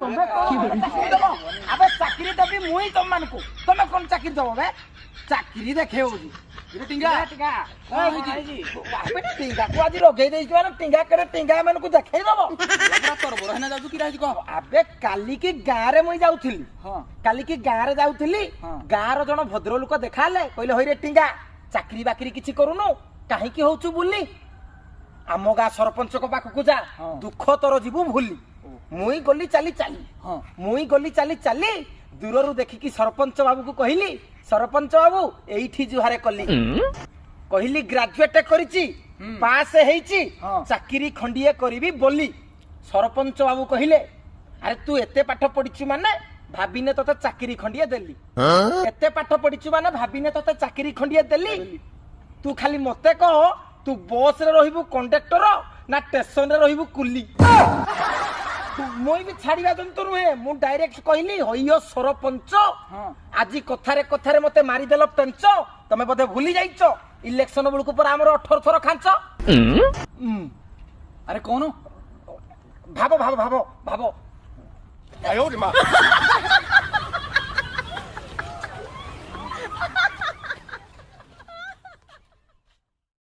ତମେ ଆବେ ଚାକିରି ଦେବି ମୁଇଁ ତମ ମାନଙ୍କୁ ତମେ କଣ ଚାକିରି ଦବ ବେ ଚାକିରି ଦେଖେ ହଉଛି ଟିଙ୍ଗା ଟିଙ୍ଗାକୁ ଆଜି ଲଗେଇ ଦେଇଛୁ ମାନେ ଟିଙ୍ଗା କେଡେ ଟିଙ୍ଗା ମାନଙ୍କୁ ଦେଖେଇ ଦବ ଯାଉଛୁ କି ଆବେ କାଲିକି ଗାଁରେ ମୁଇଁ ଯାଉଥିଲି କାଲିକି ଗାଁରେ ଯାଉଥିଲି ଗାଁର ଜଣ ଭଦ୍ରଲୋକ ଦେଖା ହେଲେ କହିଲେ ହଇରେ ଟିଙ୍ଗା ଚାକିରି ବାକିରି କିଛି କରୁନୁ କାହିଁକି ହଉଛୁ ବୁଲି ଆମ ଗାଁ ସରପଞ୍ଚଙ୍କ ପାଖକୁ ଯା ଦୁଃଖ ତୋର ଯିବୁ ଭୁଲି ମୁଇଁ ଗଲି ଚାଲି ଚାଲି ଦୂରରୁ ଦେଖିକି ସରପଞ୍ଚ ବାବୁକୁ କହିଲି ସରପଞ୍ଚ ବାବୁ ଏଇଠି ଜୁହାରେ କଲି କହିଲି ଗ୍ରାଜୁଏଟ କରିଛି ପାସ୍ ହେଇଛି ଚାକିରି ଖଣ୍ଡିଏ କରିବି ବୋଲି ସରପଞ୍ଚ ବାବୁ କହିଲେ ଆରେ ତୁ ଏତେ ପାଠ ପଢିଛୁ ମାନେ ଭାବିନେ ତତେ ଚାକିରି ଖଣ୍ଡିଏ ଦେଲି ଏତେ ପାଠ ପଢିଛୁ ମାନେ ଭାବିନେ ତତେ ଚାକିରି ଖଣ୍ଡିଏ ଦେଲି ତୁ ଖାଲି ମତେ କହ ତୁ ବସ ରେ ରହିବୁ କଣ୍ଡକ୍ଟର ନା ଷ୍ଟେସନ ରେ ରହିବୁ କୁଲି ମୁଇଁ ବି ଛାଡିବା ଜନ୍ତୁ ନୁହେଁ ମୁଁ ଡାଇରେକ୍ଟ କହିଲି ହଇଓ ସରପଞ୍ଚ ଆଜି କଥାରେ ମତେ ମାରିଦେଲ ପେଞ୍ଚ ତମେ ବୋଧେ ଭୁଲି ଯାଇଛ ଇଲେକ୍ସନ ବେଳକୁ ପରେ ଆମର 18 ଥର ଖାଞ୍ଚ ଆରେ କଣ ଭାବ